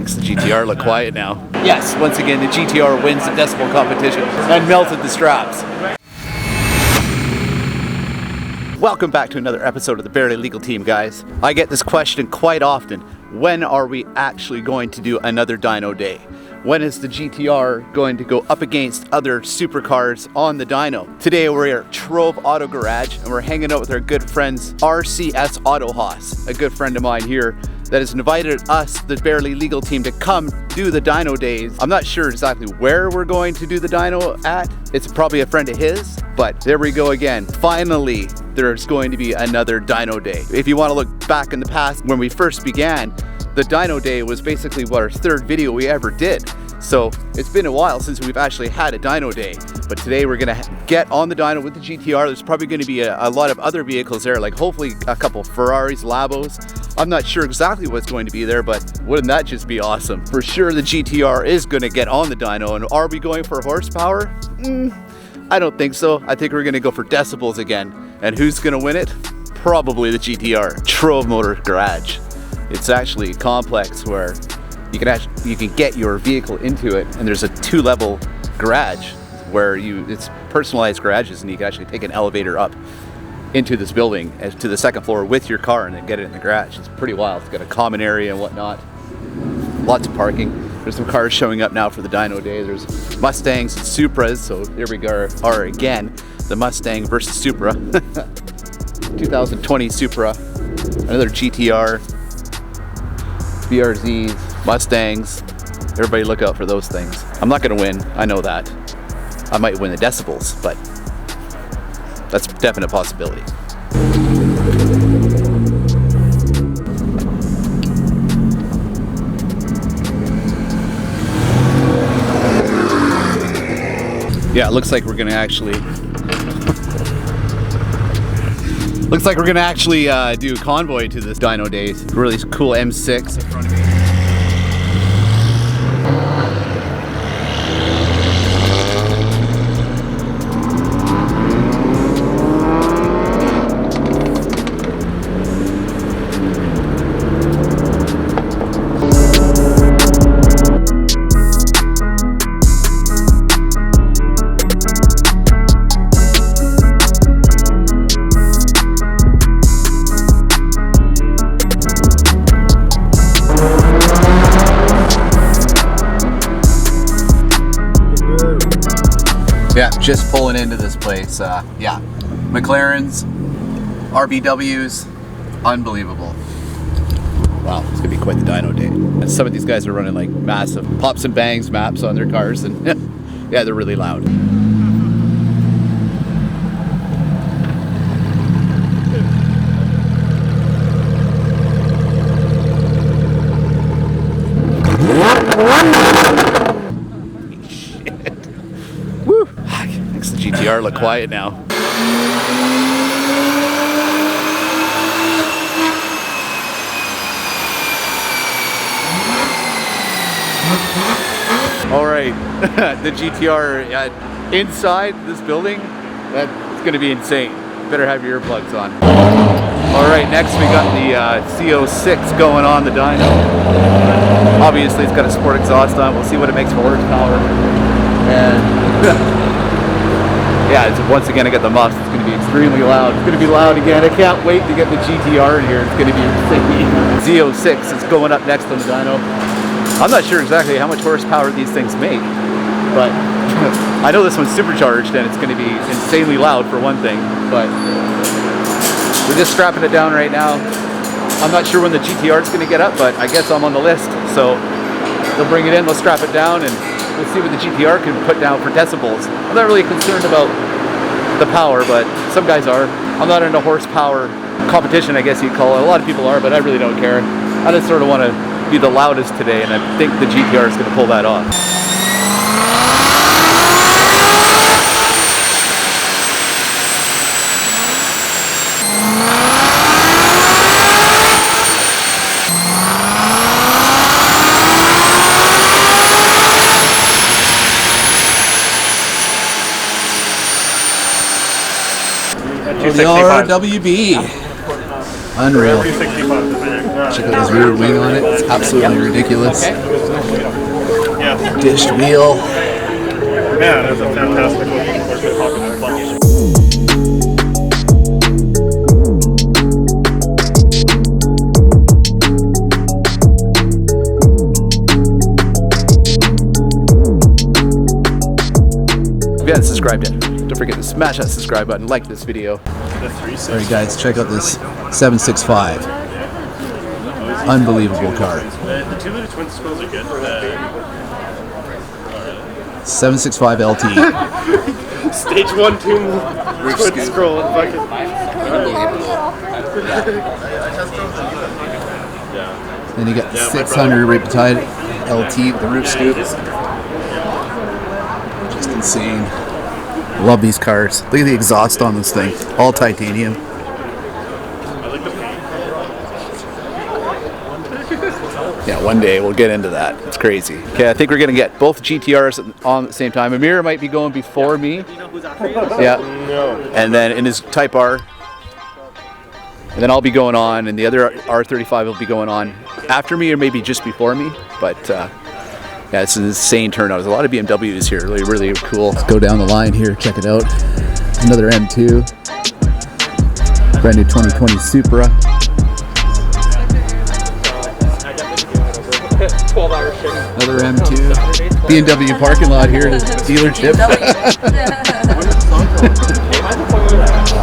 Makes the GTR look quiet now. Yes, once again, the GTR wins the decibel competition and melted the straps. Welcome back to another episode of the Barely Legal Team, guys. I get this question quite often. When are we actually going to do another dyno day? When is the GTR going to go up against other supercars on the dyno? Today we're here at Trove Auto Garage and we're hanging out with our good friends RCS Auto Haas, a good friend of mine here that has invited us, the Barely Legal Team, to come do the dyno days. I'm not sure exactly where we're going to do the dyno at. It's probably a friend of his, but there we go again. Finally, there's going to be another dyno day. If you want to look back in the past, when we first began, the dyno day was basically our third video we ever did. So it's been a while since we've actually had a dyno day, but today we're gonna get on the dyno with the GTR. There's probably gonna be a lot of other vehicles there, like hopefully a couple Ferraris, Lambos. I'm not sure exactly what's going to be there, but wouldn't that just be awesome? For sure the GTR is gonna get on the dyno, and are we going for horsepower? I don't think so. I think we're gonna go for decibels again. And who's gonna win it? Probably the GTR. Trove Motor Garage. It's actually a complex where you can get your vehicle into it, and there's a 2-level garage where it's personalized garages, and you can actually take an elevator up into this building to the second floor with your car and then get it in the garage. It's pretty wild. It's got a common area and whatnot. Lots of parking. There's some cars showing up now for the dyno day. There's Mustangs and Supras, so here we are again. The Mustang versus Supra. 2020 Supra. Another GTR. BRZs, Mustangs, everybody look out for those things. I'm not gonna win, I know that. I might win the decibels, but that's a definite possibility. Yeah, it looks like we're gonna actually do convoy to this dyno day. Really cool M6 in front of me. Yeah, just pulling into this place. Yeah, McLarens, RBWs, unbelievable. Wow, it's gonna be quite the dyno day. And some of these guys are running like massive pops and bangs maps on their cars, and yeah, they're really loud. Makes the GTR look quiet now. All right, the GTR inside this building, that's going to be insane. Better have your earplugs on. All right, next we got the CO6 going on the dyno. Obviously, it's got a sport exhaust on. We'll see what it makes for horsepower. And yeah, it's once again I got the muffs. It's going to be extremely loud. It's going to be loud again. I can't wait to get the GTR in here. It's going to be insane. Z06 is going up next on the dyno. I'm not sure exactly how much horsepower these things make, but I know this one's supercharged and it's going to be insanely loud for one thing, but we're just strapping it down right now. I'm not sure when the GTR is going to get up, but I guess I'm on the list. So they'll bring it in, they'll strap it down, and we'll see what the GTR can put down for decibels. I'm not really concerned about the power, but some guys are. I'm not in a horsepower competition, I guess you'd call it. A lot of people are, but I really don't care. I just sort of want to be the loudest today, and I think the GTR is going to pull that off. The RWB. Unreal. Check out this rear wing on it. It's absolutely ridiculous. Dished wheel. Yeah, that's a fantastic looking Corvette. If you haven't subscribed yet, don't forget to smash that subscribe button, like this video. Alright guys, check out this 765. Unbelievable car. The 2-liter twin scrolls are good. 765 LT. Stage 1, 2 twin scroll. Unbelievable. Then you got the 600 right beside LT with the roof scoop. Just insane. Love these cars. Look at the exhaust on this thing. All titanium. Yeah, one day we'll get into that. It's crazy. Okay, I think we're gonna get both GTRs on at the same time. Amir might be going before me. Yeah. No. And then in his Type R. And then I'll be going on, and the other R35 will be going on after me or maybe just before me. But yeah, it's an insane turnout. There's a lot of BMWs here. Really, really cool. Let's go down the line here. Check it out. Another M2. Brand new 2020 Supra. 12-hour shift. Another M2. BMW parking lot here at the dealership.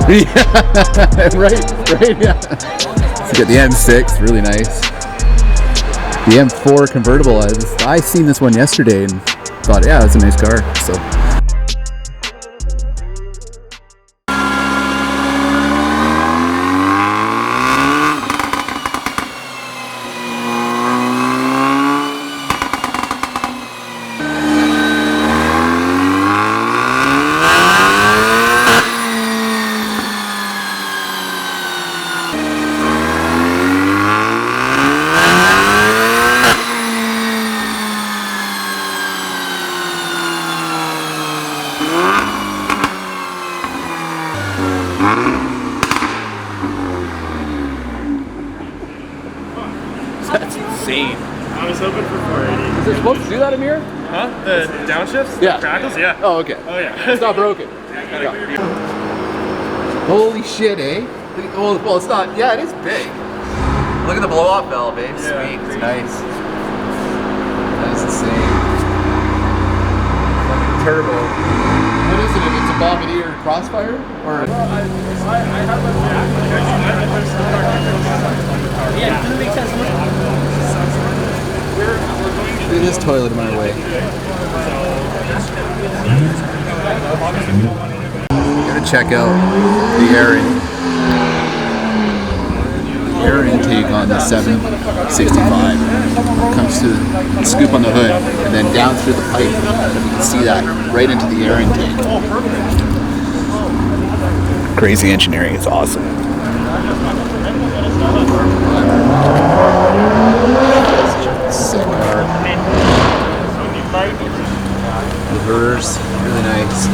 Yeah, right, yeah. So you got the M6, really nice. The M4 convertible. I seen this one yesterday and thought, yeah, that's a nice car. So. That's insane. I was hoping for 480. Is it supposed to do that, Amir? Huh? The downshifts? Yeah. The crackles? Yeah. Oh, okay. Oh, yeah. It's not broken. Holy shit, eh? Well, it's not. Yeah, it is big. Look at the blow-off valve, babe. Yeah, sweet. It's crazy. nice. That is insane. Fucking turbo. What is it? It's a Bombardier Crossfire? Or I have yeah, doesn't make sense. it is toilet in my way. Gotta check out the air intake on the 765. Comes to the scoop on the hood and then down through the pipe. You can see that right into the air intake. Crazy engineering, it's awesome. Sick car. Reverse, really nice.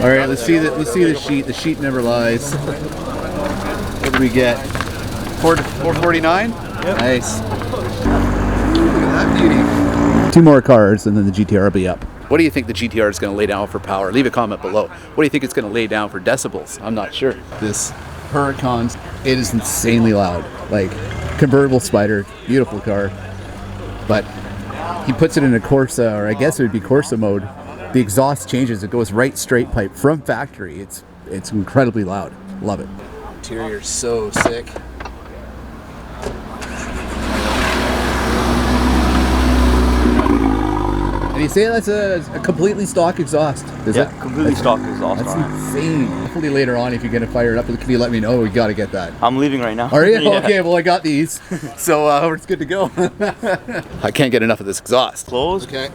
All right, let's see the sheet. The sheet never lies. What do we get? 449? Yep. Nice. Look at that beauty. 2 more cars and then the GTR will be up. What do you think the GTR is going to lay down for power? Leave a comment below. What do you think it's going to lay down for decibels? I'm not sure. This Huracan, it is insanely loud. Like, convertible Spider, beautiful car. But he puts it in a Corsa, or I guess it would be Corsa mode. The exhaust changes. It goes right straight pipe from factory. It's incredibly loud. Love it. Interior's so sick. And you say that's a completely stock exhaust? Yeah, completely stock exhaust. That's insane. Hopefully later on, if you're going to fire it up, can you let me know? We got to get that. I'm leaving right now. Are you? Yeah. Okay, well I got these. So it's good to go. I can't get enough of this exhaust. Close. Okay.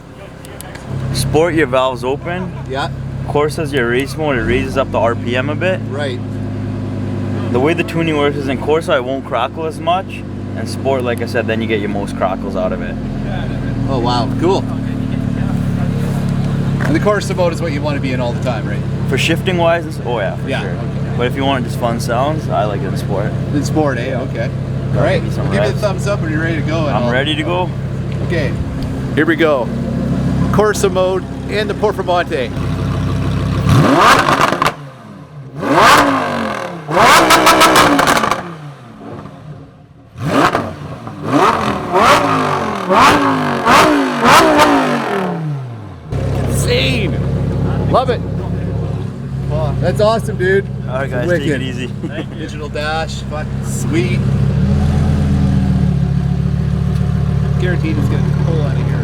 Sport, your valves open. Yeah. Corsa's your race mode. It raises up the RPM a bit. Right. The way the tuning works is in Corsa, it won't crackle as much. And Sport, like I said, then you get your most crackles out of it. Oh wow, cool. And the Corsa mode is what you want to be in all the time, right? For shifting wise, oh yeah, for sure. Okay. But if you want just fun sounds, I like it in sport. In sport, eh? Okay. All right. Give me a thumbs up when you're ready to go. I'm ready to go. Okay. Here we go. Corsa mode in the Portamonte. Insane. Love it. That's awesome, dude. All right, guys, Wicked. take it easy. Digital dash, fucking sweet. Guaranteed it's gonna pull out of here.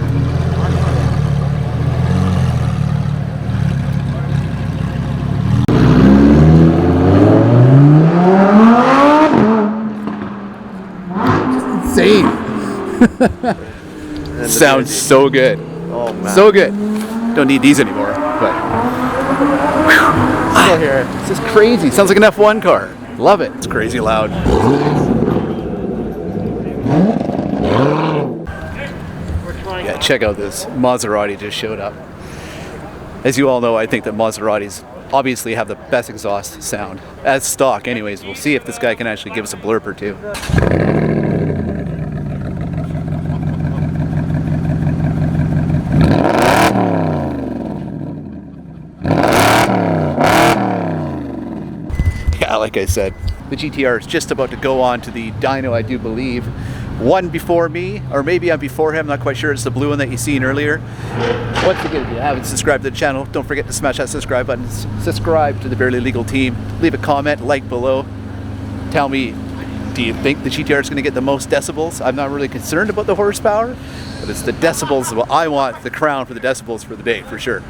Just insane. Sounds so good. Oh man. So good. Don't need these anymore, but still here. It's just crazy. Sounds like an F1 car. Love it. It's crazy loud. Yeah, check out this. Maserati just showed up. As you all know, I think that Maseratis obviously have the best exhaust sound. As stock anyways. We'll see if this guy can actually give us a blurb or two. Yeah, like I said, the GTR is just about to go on to the dyno, I do believe. One before me, or maybe I'm before him, not quite sure. It's the blue one that you seen earlier. Once again, if you haven't subscribed to the channel, don't forget to smash that subscribe button. Subscribe to the Barely Legal team. Leave a comment, like below. Tell me, do you think the GTR is going to get the most decibels? I'm not really concerned about the horsepower, but it's the decibels. Well, I want the crown for the decibels for the day, for sure.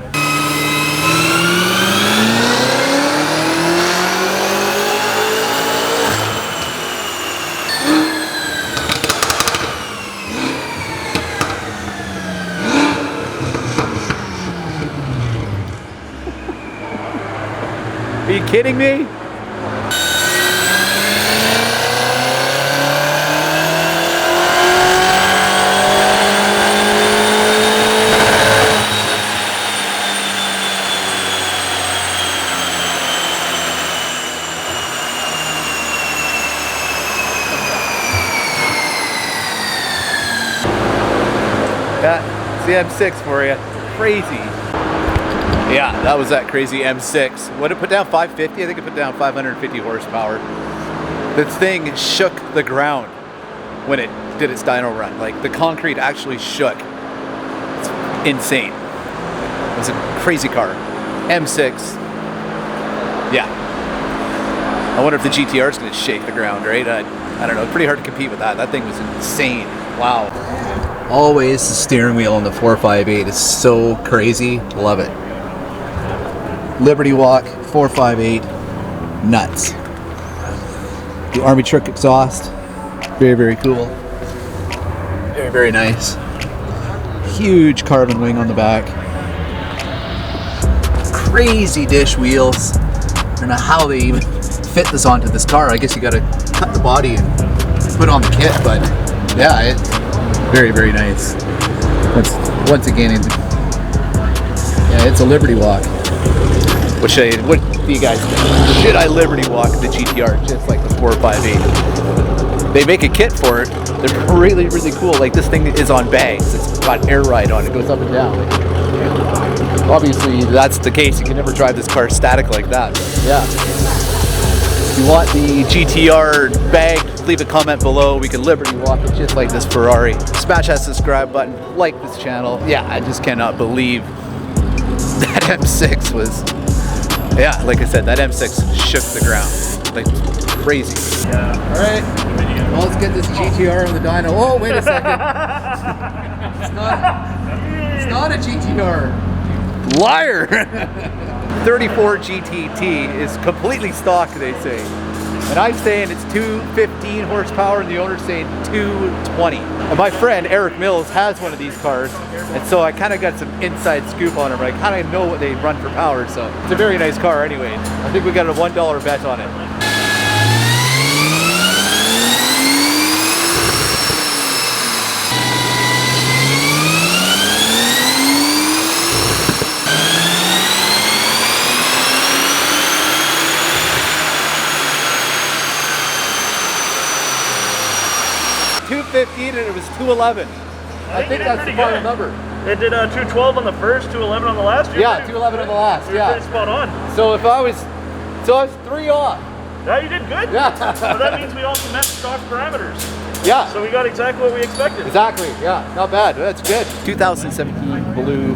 Are you kidding me? That's the M6 for you. Crazy. Yeah, that was that crazy M6. What did it put down? 550? I think it put down 550 horsepower. The thing shook the ground when it did its dyno run. Like, the concrete actually shook. It's insane. It was a crazy car. M6. Yeah. I wonder if the GTR is going to shake the ground, right? I don't know. It's pretty hard to compete with that. That thing was insane. Wow. Always the steering wheel on the 458 is so crazy. Love it. Liberty Walk, 458, nuts. The Army Trick exhaust, very, very cool. Very, very nice. Huge carbon wing on the back. Crazy dish wheels. I don't know how they even fit this onto this car. I guess you gotta cut the body and put on the kit, but yeah, it's very, very nice. That's, once again, yeah, it's a Liberty Walk. What do you guys think? Should I Liberty Walk the GTR just like the 458? They make a kit for it. They're really, really cool. Like, this thing is on bags. It's got air ride on it. It goes up and down. Obviously, that's the case. You can never drive this car static like that. Yeah. If you want the GTR bag, leave a comment below. We can Liberty Walk it just like this Ferrari. Smash that subscribe button. Like this channel. Yeah, I just cannot believe that M6 was... Yeah, like I said, that M6 shook the ground. Like, crazy. Yeah. All right. Well, let's get this GTR on the dyno. Oh, wait a second. It's not a GTR. Liar. 34 GTT is completely stock, they say. And I'm saying it's 215 horsepower, and the owner's saying 220. And my friend Eric Mills has one of these cars, and so I kind of got some inside scoop on him. I kind of know what they run for power, so it's a very nice car anyway. I think we got a $1 bet on it. 215 and it was 211. I think that's the final number. It did 212 on the first, 211 on the last. Yeah, 211 on the last. You're pretty spot on. So if I was 3 off. Yeah, you did good. Yeah. So that means we also met stock parameters. Yeah. So we got exactly what we expected. Exactly. Yeah. Not bad. That's good. 2017 blue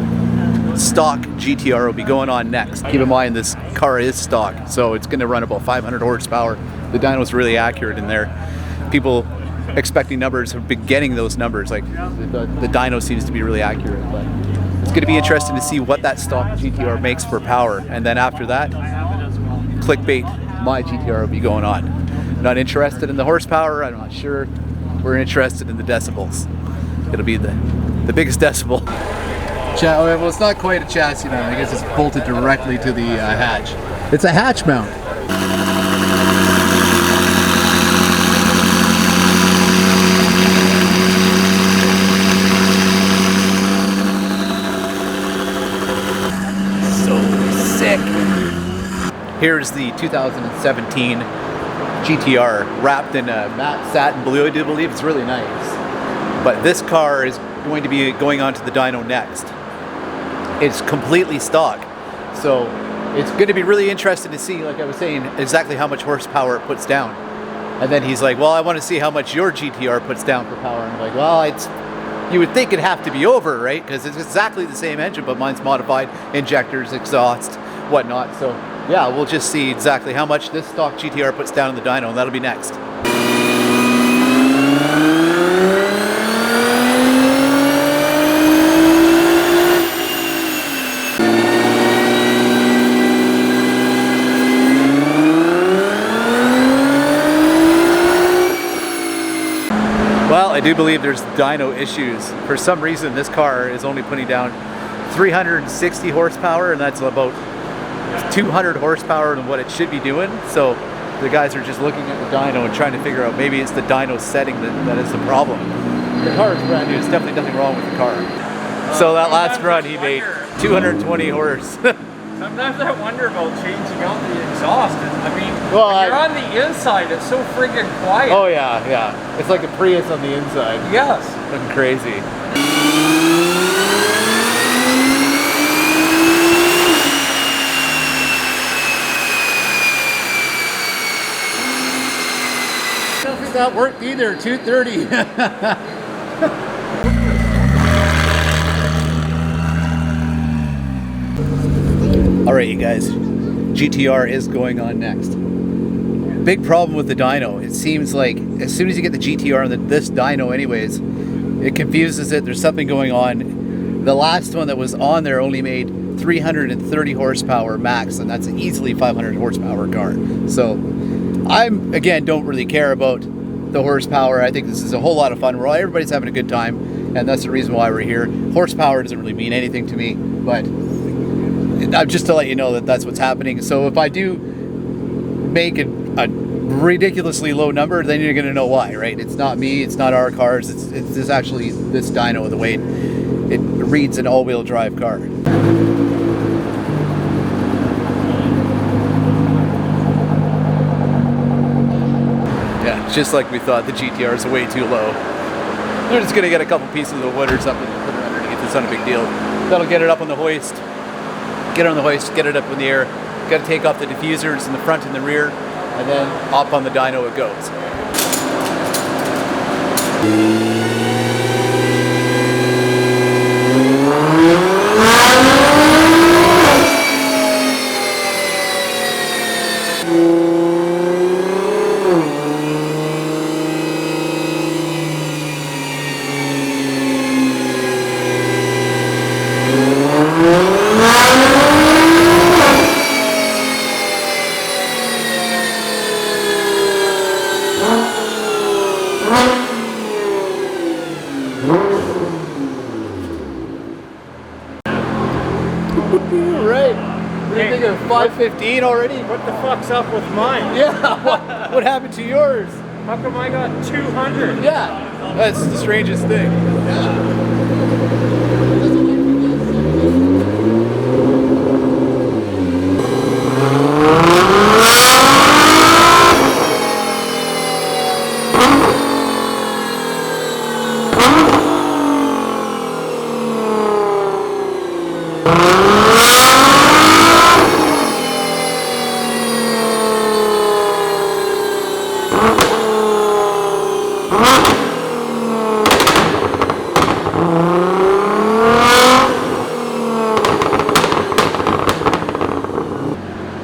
stock GTR will be going on next. Keep in mind this car is stock, so it's going to run about 500 horsepower. The dyno's really accurate in there. People expecting numbers have been getting those numbers. Like the dyno seems to be really accurate. But it's going to be interesting to see what that stock GTR makes for power, and then after that, clickbait, my GTR will be going on. Not interested in the horsepower. I'm not sure. We're interested in the decibels. It'll be the biggest decibel. Well, it's not quite a chassis mount. I guess it's bolted directly to the hatch. It's a hatch mount. So sick. Here's the 2017 GTR wrapped in a matte satin blue, I do believe. It's really nice. But this car is going to be going on to the dyno next. It's completely stock. So it's going to be really interesting to see, like I was saying, exactly how much horsepower it puts down. And then he's like, well, I want to see how much your GTR puts down for power. And I'm like, well, you would think it'd have to be over, right? Because it's exactly the same engine, but mine's modified, injectors, exhaust, whatnot. So yeah, we'll just see exactly how much this stock GTR puts down in the dyno, and that'll be next. Well, I do believe there's dyno issues. For some reason, this car is only putting down 360 horsepower, and that's about 200 horsepower than what it should be doing. So the guys are just looking at the dyno and trying to figure out maybe it's the dyno setting that is the problem. The car is brand new. There's definitely nothing wrong with the car. So that last run, he made 220 horse. Sometimes I wonder about changing out the exhaust. I mean, well, when you're on the inside, it's so friggin' quiet. Oh yeah, yeah. It's like a Prius on the inside. Yes. Looking crazy. I don't think that worked either. 230. Alright you guys, GTR is going on next. Big problem with the dyno. It seems like as soon as you get the GTR on this dyno anyways, it confuses it. There's something going on. The last one that was on there only made 330 horsepower max, and that's an easily 500 horsepower car. So again, don't really care about the horsepower. I think this is a whole lot of fun. Everybody's having a good time, and that's the reason why we're here. Horsepower doesn't really mean anything to me, but just to let you know that that's what's happening. So if I do make a ridiculously low number, then you're going to know why, right? It's not me, it's not our cars, it's just actually this dyno, the way it reads an all-wheel drive car. Yeah, just like we thought, the GTRs are way too low. They're just going to get a couple pieces of wood or something and put it underneath. It's not a big deal. That'll get it up on the hoist. Get it on the hoist, get it up in the air. Got to take off the diffusers in the front and the rear, and then up on the dyno it goes. Right. What do you think of 515 already? What the fuck's up with mine? Yeah. What happened to yours? How come I got 200? Yeah. That's the strangest thing. Yeah.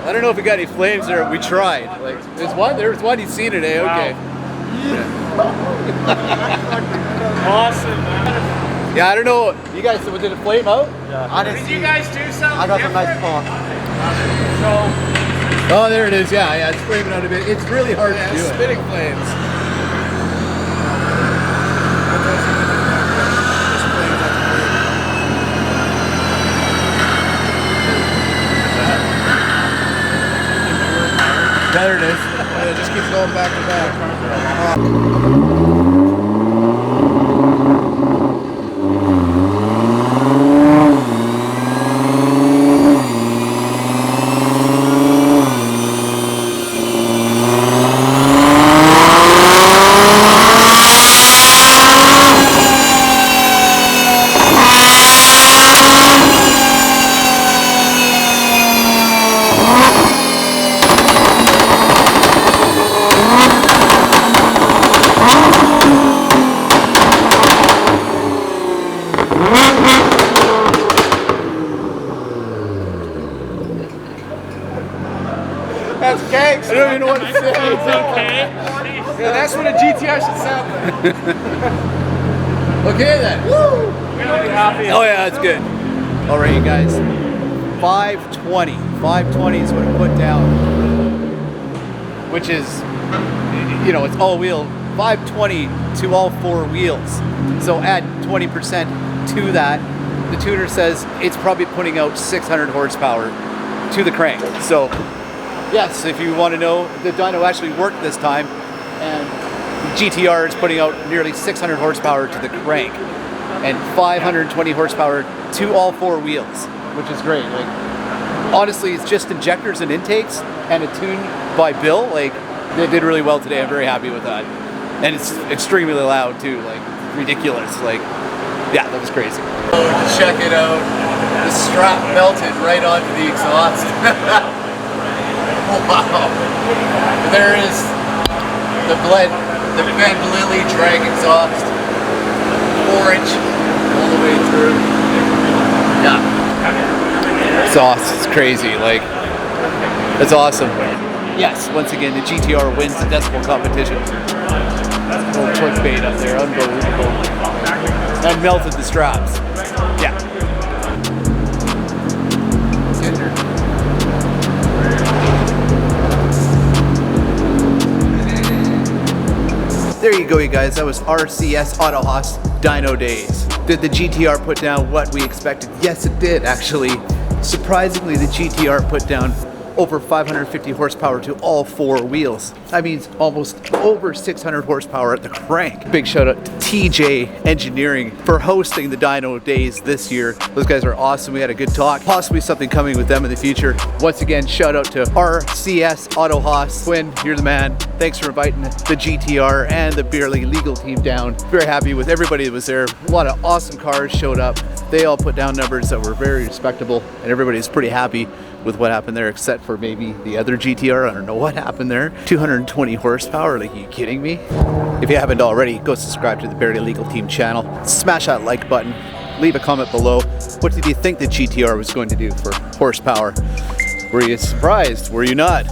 I don't know if we got any flames there. We tried. Like, there's one you see today. Okay. Awesome, man. Yeah, I don't know. You guys, did it flame out? I didn't Did see. you guys do something I got some nice different? pop. So, Oh, there it is. Yeah, it's flaming out a bit. It's really hard to do. Spitting flames. There it is. It just keeps going back to back. That's gangs. I don't even know what to say. it's okay. Yeah, that's what a GTR should sound like. Okay then. Woo! Really happy. Oh yeah, that's good. All right, you guys. 520. 520 is what I put down, which is, you know, it's all wheel. 520 to all four wheels. So add 20% to that. The tuner says it's probably putting out 600 horsepower to the crank. So yes, if you want to know, the dyno actually worked this time, and the GTR is putting out nearly 600 horsepower to the crank and 520 horsepower to all four wheels, which is great. Like, honestly, it's just injectors and intakes and a tune by Bill. Like, they did really well today. I'm very happy with that. And it's extremely loud too, like ridiculous. Like, yeah, that was crazy. Oh, check it out. The strap melted right onto the exhaust. Wow. There is the Ben Lilly drag exhaust. 4-inch all the way through. Yeah. It's awesome. It's crazy. Like, it's awesome. Yes, once again, the GTR wins the decibel competition. Little clickbait up there, unbelievable. And melted the straps. Yeah. There you go, you guys. That was RCS Autohaus Dyno Days. Did the GTR put down what we expected? Yes, it did, actually. Surprisingly, the GTR put down over 550 horsepower to all four wheels. That means almost over 600 horsepower at the crank. Big shout out to TJ Engineering for hosting the Dyno Days this year. Those guys are awesome. We had a good talk. Possibly something coming with them in the future. Once again, shout out to RCS Autohaus. Quinn, you're the man. Thanks for inviting the GTR and the Barely Legal team down. Very happy with everybody that was there. A lot of awesome cars showed up. They all put down numbers that were very respectable, and everybody's pretty happy with what happened there, except for maybe the other GTR. I don't know what happened there. 220 horsepower, like, are you kidding me? If you haven't already, go subscribe to the Barely Legal Team channel. Smash that like button. Leave a comment below. What did you think the GTR was going to do for horsepower? Were you surprised? Were you not?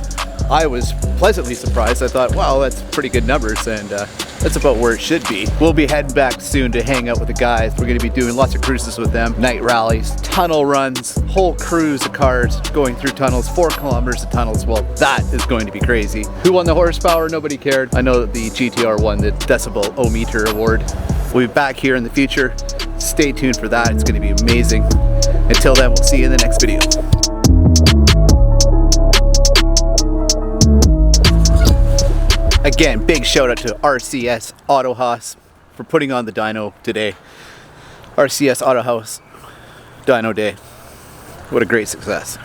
I was pleasantly surprised. I thought, wow, that's pretty good numbers, and that's about where it should be. We'll be heading back soon to hang out with the guys. We're gonna be doing lots of cruises with them, night rallies, tunnel runs, whole cruise of cars going through tunnels, 4 kilometers of tunnels. Well, that is going to be crazy. Who won the horsepower? Nobody cared. I know that the GTR won the decibel-o-meter award. We'll be back here in the future. Stay tuned for that. It's gonna be amazing. Until then, we'll see you in the next video. Again, big shout out to RCS Autohaus for putting on the dyno today. RCS Autohaus Dyno Day. What a great success.